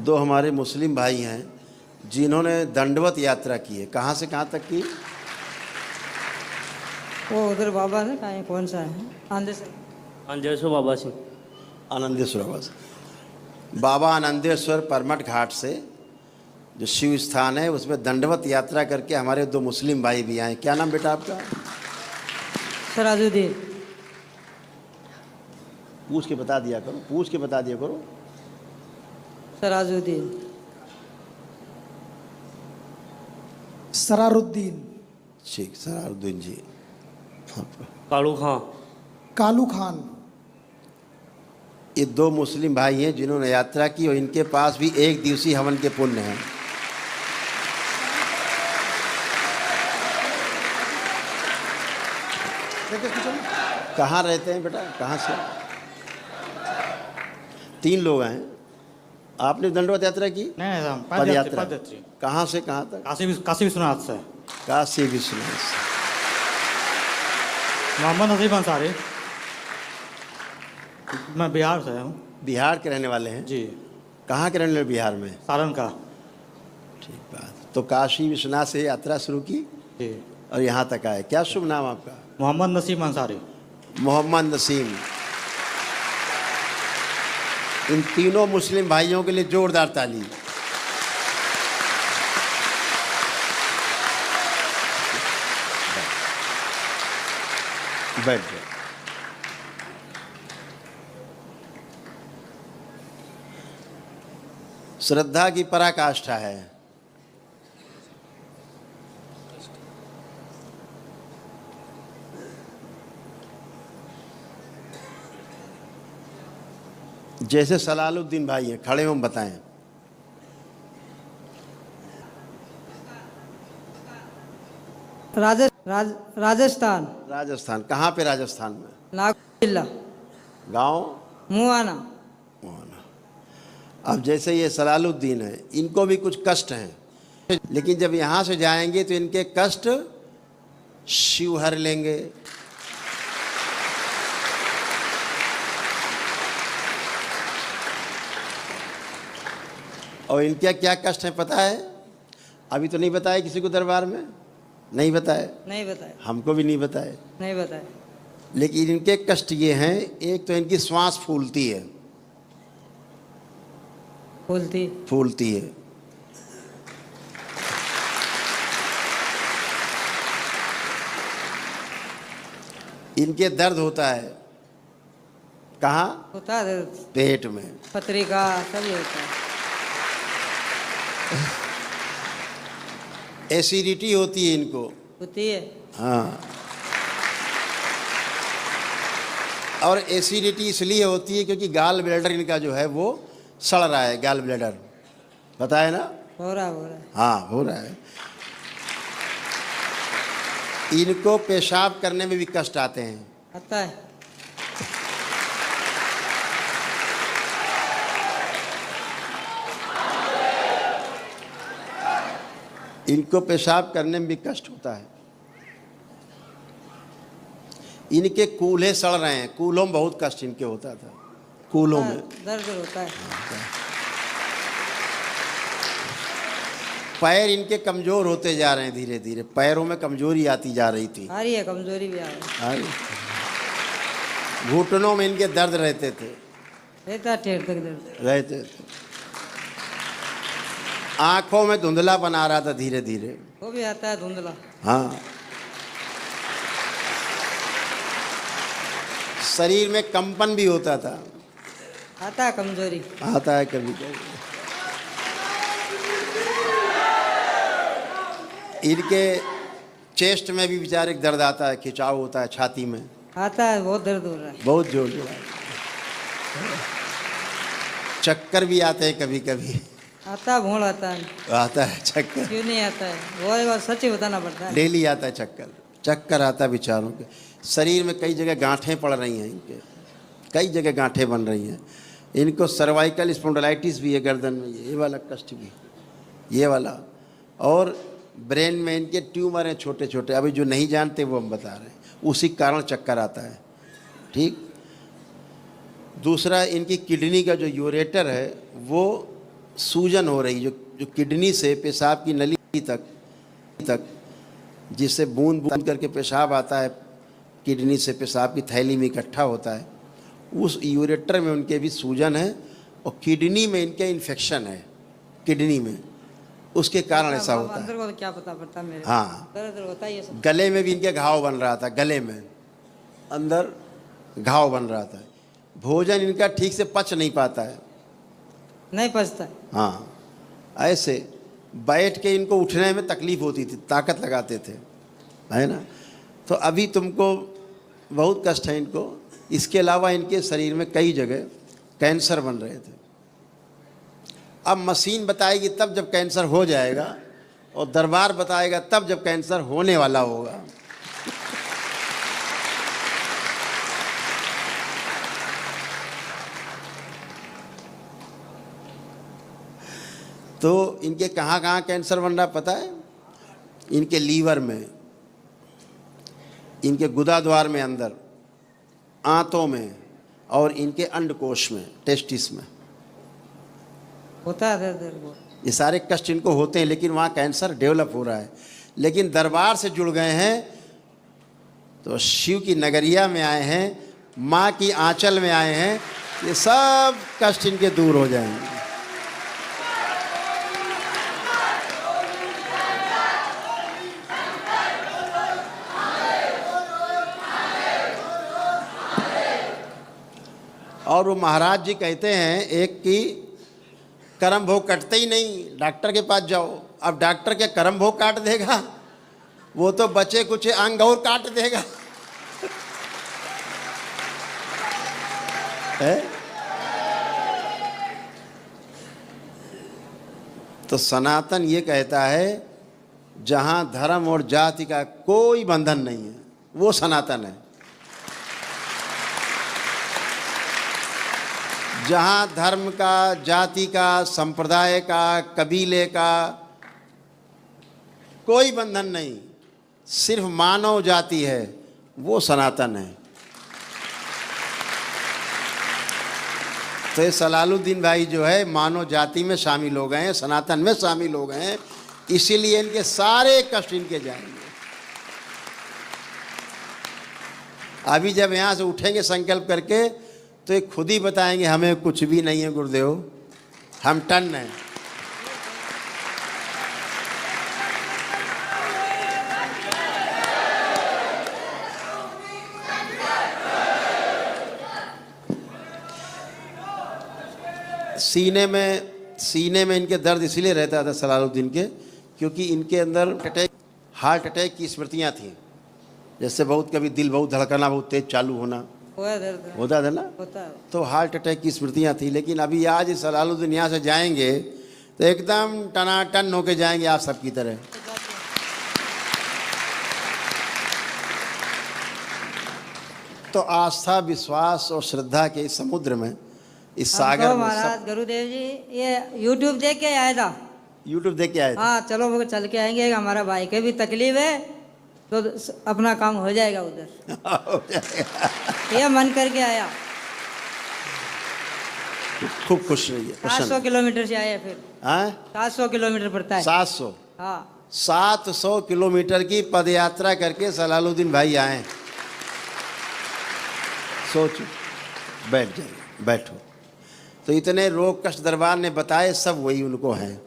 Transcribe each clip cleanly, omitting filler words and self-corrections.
दो हमारे मुस्लिम भाई हैं जिन्होंने दंडवत यात्रा की है। कहाँ से कहाँ तक की? वो उधर बाबा ने कहा कौन सा है आंधे से अंजेश्वर बाबा सिंह। आनंदेश्वर बाबा से। बाबा आनंदेश्वर परमठ घाट से जो शिव स्थान है उसमें दंडवत यात्रा करके हमारे दो मुस्लिम भाई भी आए। क्या नाम बेटा आपका? सराजुद्दीन। पूछ के बता दिया करो, पूछ के बता दिया करो। सराजुद्दीन। सरारुद्दीन। ठीक, सरारुद्दीन जी। कालू खां। कालू खान। ये दो मुस्लिम भाई हैं जिन्होंने यात्रा की और इनके पास भी एक दिवसीय हवन के पुण्य हैं। कहाँ रहते हैं बेटा? कहाँ से? 3 लोग हैं। आपने दंडवत यात्रा की? नहीं साहब, पद यात्रा। पदयात्री। कहाँ से कहाँ तक? काशी विश्वनाथ से। काशी विश्वनाथ से। मोहम्मद नसीब अंसारी। मैं बिहार से हूँ। बिहार के रहने वाले हैं जी। कहाँ के रहने वाले? बिहार में। सारण का। ठीक बात। तो काशी विश्वनाथ से यात्रा शुरू की जी। और यहाँ तक आए। क्या शुभ नाम आपका? मोहम्मद नसीब अंसारी। मोहम्मद नसीम। इन तीनों मुस्लिम भाइयों के लिए जोरदार ताली। बैठ जाओ। श्रद्धा की पराकाष्ठा है। जैसे सलालुद्दीन भाई हैं, खड़े हों बताएं। राजस्थान। राजस्थान। कहाँ पे राजस्थान में? नागौर जिला। गांव? मुआना। अब जैसे ये सलालुद्दीन है, इनको भी कुछ कष्ट हैं, लेकिन जब यहाँ से जाएंगे तो इनके कष्ट शिव हर लेंगे। और इनके क्या कष्ट है पता है? अभी तो नहीं बताया किसी को दरबार में, नहीं बताए। नहीं बताए। हमको भी नहीं बताए। नहीं बताए। लेकिन इनके कष्ट ये हैं, एक तो इनकी श्वास फूलती है। फूलती है। इनके दर्द होता है। कहाँ होता है? पेट में। पत्रिका सभी होता है। एसिडिटी होती है इनको। होती है। हाँ। और एसिडिटी इसलिए होती है क्योंकि गाल ब्लैडर इनका जो है वो सड़ रहा है। गाल ब्लैडर पता है ना? हो रहा है। हाँ, हो रहा है। इनको पेशाब करने में भी कष्ट आते हैं। आता है। इनको पेशाब करने में भी कष्ट होता है। इनके कूल्हे सड़ रहे हैं। कूल्हों में बहुत कष्ट इनके होता था। कूल्हों में दर्द होता है। पैर इनके कमज़ोर होते जा रहे हैं धीरे धीरे। पैरों में कमजोरी आती जा रही थी। आ रही है कमजोरी भी आ रही है। घुटनों में इनके दर्द रहते थे। रहता ठेर तक दर्द रहते थे। आंखों में धुंधला बना रहा था धीरे धीरे। वो भी आता है धुंधला। हाँ। शरीर में कंपन भी होता था। आता है कमजोरी। आता है कभी कभी। इनके चेस्ट में भी बेचारे दर्द आता है, खिंचाव होता है छाती में। आता है, बहुत दर्द हो रहा है। बहुत जोर जोर। चक्कर भी आते हैं कभी कभी। आता है, भूल आता है। आता है चक्कर। क्यों नहीं आता है? वो एक बार सच ही बताना पड़ता है। डेली आता है चक्कर। चक्कर आता है बेचारों के। शरीर में कई जगह गांठें पड़ रही हैं इनके। कई जगह गांठें बन रही हैं। इनको सर्वाइकल स्पॉन्डिलाइटिस भी है गर्दन में। ये वाला कष्ट भी, ये वाला। और ब्रेन में इनके ट्यूमर हैं छोटे छोटे। अभी जो नहीं जानते वो हम बता रहे हैं। उसी कारण चक्कर आता है। ठीक। दूसरा, इनकी किडनी का जो यूरेटर है वो सूजन हो रही, जो जो किडनी से पेशाब की नली तक जिससे बूंद बूंद करके पेशाब आता है, किडनी से पेशाब की थैली में इकट्ठा होता है, उस यूरेटर में उनके भी सूजन है और किडनी में इनके इन्फेक्शन है, किडनी में, उसके कारण ऐसा होता है। अंदर को तो क्या पता पड़ता मेरे, हाँ, दर्द होता ही है सब। गले में भी इनके घाव बन रहा था, गले में अंदर घाव बन रहा था। भोजन इनका ठीक से पच नहीं पाता है, नहीं पचता। हाँ, ऐसे बैठ के इनको उठने में तकलीफ होती थी, ताकत लगाते थे, है ना। तो अभी तुमको बहुत कष्ट है इनको। इसके अलावा इनके शरीर में कई जगह कैंसर बन रहे थे। अब मशीन बताएगी तब जब कैंसर हो जाएगा, और दरबार बताएगा तब जब कैंसर होने वाला होगा। तो इनके कहाँ कहाँ कैंसर बन रहा पता है? इनके लीवर में, इनके गुदाद्वार में अंदर, आंतों में, और इनके अंडकोश में, टेस्टिस में होता है दर्द वो। ये सारे कष्ट इनको होते हैं, लेकिन वहाँ कैंसर डेवलप हो रहा है। लेकिन दरबार से जुड़ गए हैं तो शिव की नगरिया में आए हैं, माँ की आंचल में आए हैं, ये सब कष्ट इनके दूर हो जाएंगे। और वो महाराज जी कहते हैं एक कि कर्म भोग कटते ही नहीं, डॉक्टर के पास जाओ। अब डॉक्टर के कर्म भोग काट देगा, वो तो बचे कुछ अंग और काट देगा। है? तो सनातन ये कहता है जहां धर्म और जाति का कोई बंधन नहीं है, वो सनातन है। जहाँ धर्म का, जाति का, संप्रदाय का, कबीले का कोई बंधन नहीं, सिर्फ मानव जाति है, वो सनातन है। तो ये सलालुद्दीन भाई जो है मानव जाति में शामिल हो गए हैं, सनातन में शामिल हो गए हैं, इसीलिए इनके सारे कष्ट इनके जाएंगे। अभी जब यहाँ से उठेंगे संकल्प करके तो ये खुद ही बताएंगे हमें कुछ भी नहीं है गुरुदेव, हम टन हैं। सीने में इनके दर्द इसलिए रहता था सलालुद्दीन के, क्योंकि इनके अंदर हार्ट अटैक की स्मृतियाँ थीं। जैसे बहुत कभी दिल बहुत धड़कना, बहुत तेज चालू होना होता था ना, होता है। तो हार्ट अटैक की स्मृतियाँ थी। लेकिन अभी आज सलालुद्दीन यहाँ से जाएंगे तो एकदम टनाटन होके जाएंगे आप सबकी तरह। तो आस्था, विश्वास और श्रद्धा के इस समुद्र में, इस सागर में महाराज गुरुदेव जी ये YouTube देख के आया था। यूट्यूब देख के आए थे। हाँ चलो वो चल के आएंगे, हमारा भाई के भी तकलीफ है तो अपना काम हो जाएगा उधर। हो जाएगा। ये मन करके आया। खूब खुश रहिए। 700 किलोमीटर से आए फिर। हाँ, 700 किलोमीटर पड़ता है। 700 हाँ 700 किलोमीटर की पद यात्रा करके सलालुद्दीन भाई आए। सोचो, बैठ जाइए, बैठो। तो इतने रोग कष्ट दरबार ने बताए, सब वही उनको हैं।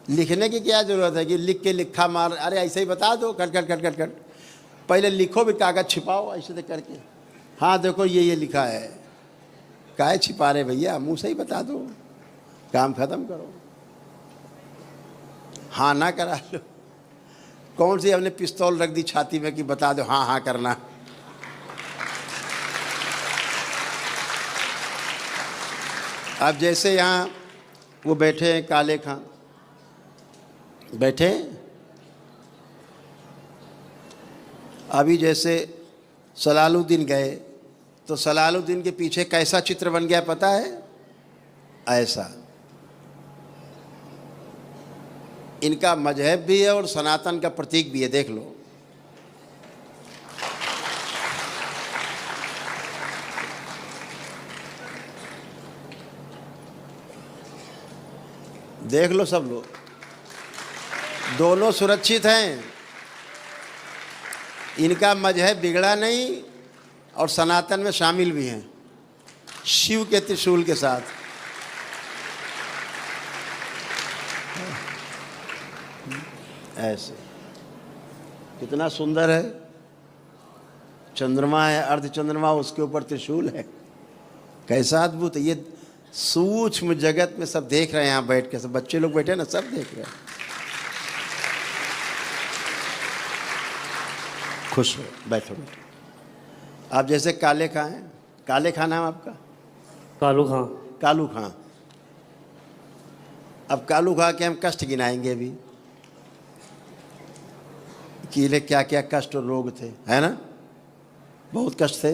लिखने की क्या जरूरत है कि लिख के लिखा मार, अरे ऐसे ही बता दो, cut cut cut cut cut. पहले लिखो भी, कागज छिपाओ ऐसे करके। हाँ देखो ये लिखा है, काहे छिपा रहे भैया, मुँह से ही बता दो, काम खत्म करो। हाँ ना करा लो। कौन सी हमने पिस्तौल रख दी छाती में कि बता दो हाँ हाँ करना। अब जैसे यहाँ वो बैठे हैं काले खां, बैठे अभी जैसे सलालुद्दीन गए तो सलालुद्दीन के पीछे कैसा चित्र बन गया पता है? ऐसा। इनका मजहब भी है और सनातन का प्रतीक भी है, देख लो। देख लो सब लोग, दोनों सुरक्षित हैं। इनका मजहब बिगड़ा नहीं और सनातन में शामिल भी हैं, शिव के त्रिशूल के साथ। ऐसे कितना सुंदर है, चंद्रमा है, अर्ध चंद्रमा, उसके ऊपर त्रिशूल है। कैसा अद्भुत है। ये सूक्ष्म जगत में सब देख रहे हैं यहाँ बैठ के, सब बच्चे लोग बैठे ना, सब देख रहे हैं। खुश हो, बैठो बैठो। आप जैसे काले खां हैं, काले खां नाम आपका? कालू खां। कालू खां। अब कालू खां के हम कष्ट गिनाएंगे अभी कि इन्हें क्या क्या कष्ट और रोग थे, है ना? बहुत कष्ट थे।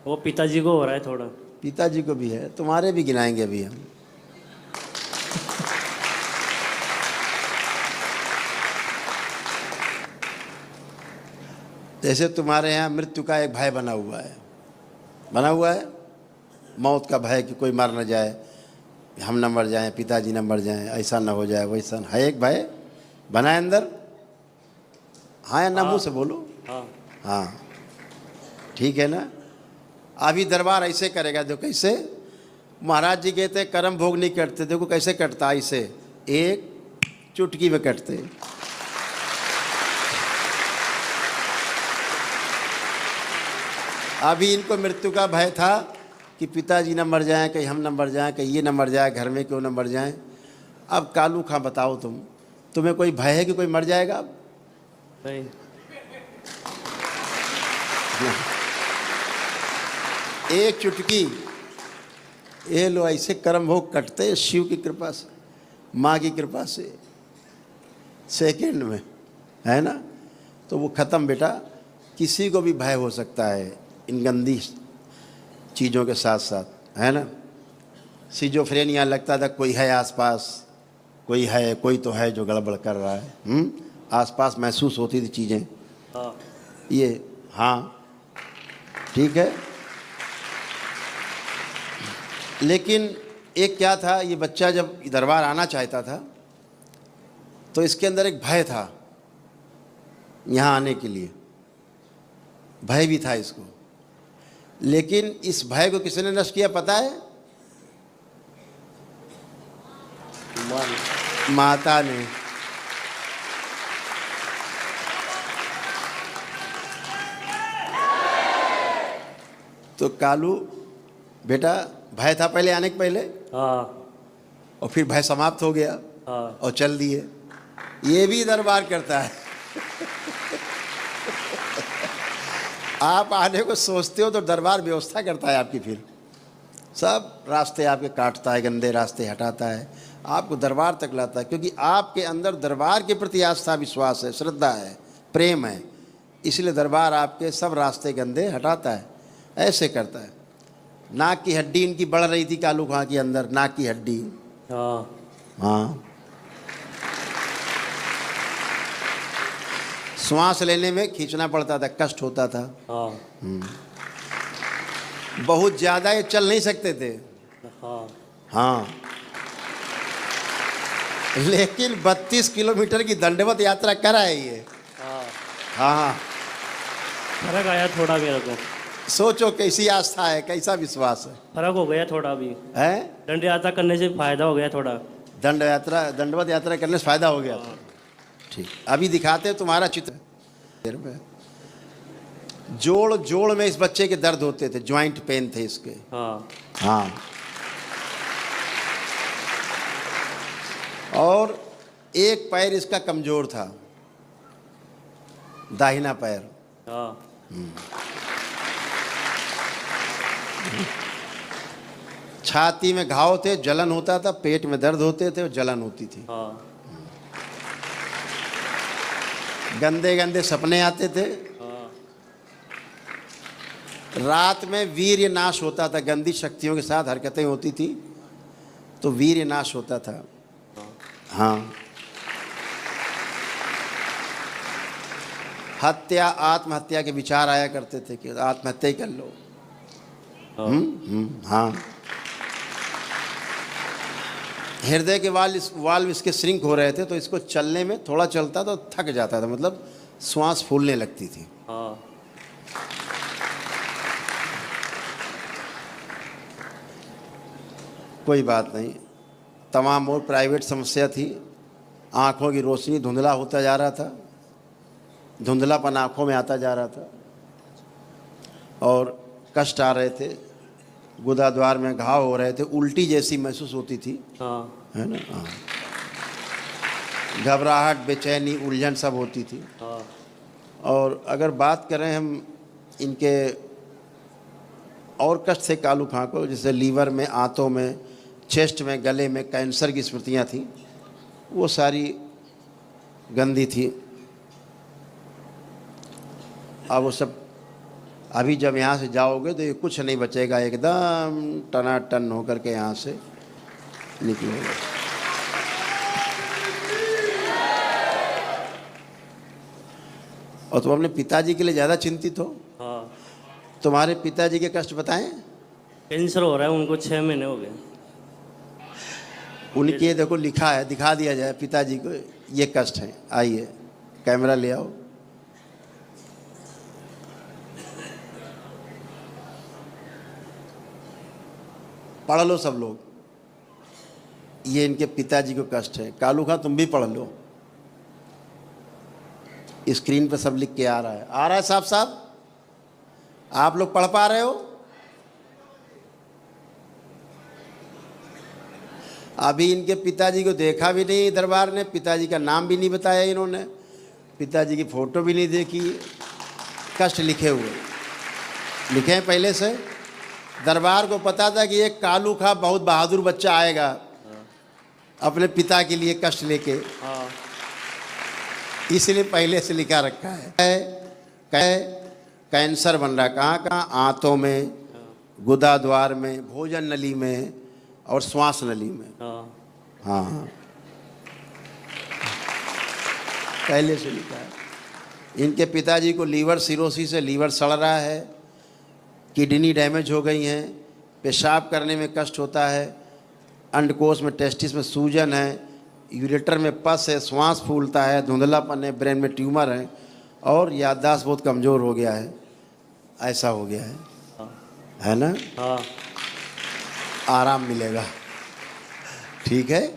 वो पिताजी को हो रहा है थोड़ा। पिताजी को भी है, तुम्हारे भी गिनाएंगे अभी हम। जैसे तुम्हारे यहाँ मृत्यु का एक भय बना हुआ है, बना हुआ है, मौत का भय कि कोई मर न जाए, हम न मर जाएं, पिताजी न मर जाएं, ऐसा न हो जाए, वैसा न, है एक भय बना है अंदर। हाँ या ना? मुँह से बोलो। हाँ। हाँ, ठीक है ना? अभी दरबार ऐसे करेगा, देखो कैसे। महाराज जी कहते कर्म भोग नहीं करते, देखो कैसे कटता, ऐसे एक चुटकी में कटते। अभी इनको मृत्यु का भय था कि पिताजी न मर जाएं, कहीं हम न मर जाएं, कहीं ये न मर जाए, घर में क्यों न मर जाएं। अब कालू खां बताओ, तुम्हें कोई भय है कि कोई मर जाएगा? अब नहीं। एक चुटकी, ये लो, ऐसे कर्म भोग कटते शिव की कृपा से, माँ की कृपा से, सेकंड में, है ना? तो वो ख़त्म बेटा। किसी को भी भय हो सकता है इन गंदी चीज़ों के साथ साथ, है ना? सिजोफ्रेनिया लगता था कोई है आसपास, कोई है, कोई तो है जो गड़बड़ कर रहा है। आसपास महसूस होती थी चीज़ें। हाँ। ये हाँ ठीक है, लेकिन एक क्या था, ये बच्चा जब दरबार आना चाहता था तो इसके अंदर एक भय था यहाँ आने के लिए, भय भी था इसको। लेकिन इस भय को किसने नष्ट किया पता है? माता ने। तो कालू बेटा, भय था पहले आने के पहले, हाँ। और फिर भय समाप्त हो गया हाँ। और चल दिए। ये भी दरबार करता है। आप आने को सोचते हो तो दरबार व्यवस्था करता है आपकी, फिर सब रास्ते आपके काटता है, गंदे रास्ते हटाता है, आपको दरबार तक लाता है, क्योंकि आपके अंदर दरबार के प्रति आस्था, विश्वास है, श्रद्धा है, प्रेम है, इसलिए दरबार आपके सब रास्ते गंदे हटाता है। ऐसे करता है। नाक की हड्डी इनकी बढ़ रही थी कालू खां के अंदर, नाक की हड्डी। हाँ। हाँ, श्वास लेने में खींचना पड़ता था, कष्ट होता था। हाँ। बहुत ज़्यादा ये चल नहीं सकते थे। हाँ। हाँ, लेकिन 32 किलोमीटर की दंडवत यात्रा कराए ये। हाँ। हाँ, फर्क आया थोड़ा मेरे को। सोचो कैसी आस्था है, कैसा विश्वास है। फर्क हो गया थोड़ा भी। है? दंड यात्रा करने से फायदा हो गया थोड़ा। दंडवत यात्रा करने से फायदा हो गया। ठीक, अभी दिखाते हैं तुम्हारा चित्र। जोड़ जोड़ में इस बच्चे के दर्द होते थे, ज्वाइंट पेन थे इसके। हाँ। हाँ, और एक पैर इसका कमजोर था, दाहिना पैर। हाँ। छाती में घाव थे, जलन होता था, पेट में दर्द होते थे और जलन होती थी। हाँ। गंदे गंदे सपने आते थे। हाँ। रात में वीर्य नाश होता था, गंदी शक्तियों के साथ हरकतें होती थी तो वीर्य नाश होता था। हाँ, हत्या, आत्महत्या के विचार आया करते थे कि आत्महत्या ही कर लो। हाँ, हृदय के वाल्व इसके श्रिंक हो रहे थे, तो इसको चलने में थोड़ा चलता तो थक जाता था, मतलब श्वास फूलने लगती थी। हाँ कोई बात नहीं, तमाम और प्राइवेट समस्या थी। आँखों की रोशनी धुंधला होता जा रहा था, धुंधलापन आँखों में आता जा रहा था और कष्ट आ रहे थे, गुदाद्वार में घाव हो रहे थे, उल्टी जैसी महसूस होती थी, हाँ है ना। हाँ, घबराहट, बेचैनी, उलझन सब होती थी। हाँ और अगर बात करें हम इनके और कष्ट से कालू खां को, जैसे लीवर में, आंतों में, चेस्ट में, गले में कैंसर की स्मृतियाँ थी, वो सारी गंदी थी। अब वो सब अभी जब यहाँ से जाओगे तो ये कुछ नहीं बचेगा, एकदम टनाटन होकर के यहाँ से निकलोगे। और तुम अपने पिताजी के लिए ज़्यादा चिंतित हो। हाँ। तुम्हारे पिताजी के कष्ट बताएं। कैंसर हो रहा है उनको, 6 महीने हो गए। उनके देखो लिखा है, दिखा दिया जाए पिताजी को, ये कष्ट है। आइए कैमरा ले आओ। पढ़ लो सब लोग, ये इनके पिताजी को कष्ट है। कालू खां तुम भी पढ़ लो, स्क्रीन पर सब लिख के आ रहा है साहब साहब, आप लोग पढ़ पा रहे हो? अभी इनके पिताजी को देखा भी नहीं दरबार ने, पिताजी का नाम भी नहीं बताया इन्होंने, पिताजी की फोटो भी नहीं देखी, कष्ट लिखे हुए लिखे हैं पहले से। दरबार को पता था कि एक कालू खां बहुत बहादुर बच्चा आएगा अपने पिता के लिए कष्ट लेके, हाँ इसलिए पहले से लिखा रखा है। कैंसर बन रहा, कहाँ कहाँ? आंतों में, गुदाद्वार में, भोजन नली में और श्वास नली में। हाँ हाँ हाँ, पहले से लिखा है। इनके पिताजी को लीवर सिरोसिस से लीवर सड़ रहा है, किडनी डैमेज हो गई हैं, पेशाब करने में कष्ट होता है, अंडकोश में, टेस्टिस में सूजन है, यूरेटर में पस है, श्वास फूलता है, धुंधलापन है, ब्रेन में ट्यूमर है और याददाश्त बहुत कमज़ोर हो गया है। ऐसा हो गया है ना। हाँ आराम मिलेगा, ठीक है।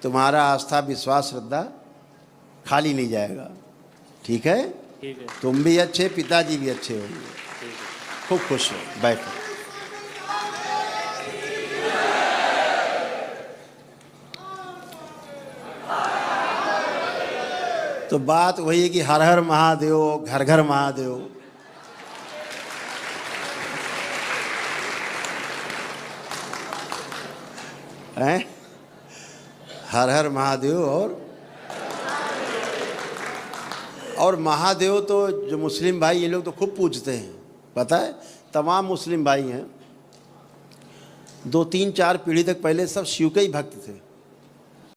तुम्हारा आस्था, विश्वास, श्रद्धा खाली नहीं जाएगा, ठीक है। ठीक है। तुम भी अच्छे, पिताजी भी अच्छे होंगे, खूब खुश हो। बैठो। तो बात वही है कि हर हर महादेव, घर घर महादेव। हैं? हर हर महादेव। और महादेव तो जो मुस्लिम भाई ये लोग तो खूब पूजते हैं, पता है। तमाम मुस्लिम भाई हैं, 2 3 4 पीढ़ी तक पहले सब शिव के ही भक्त थे।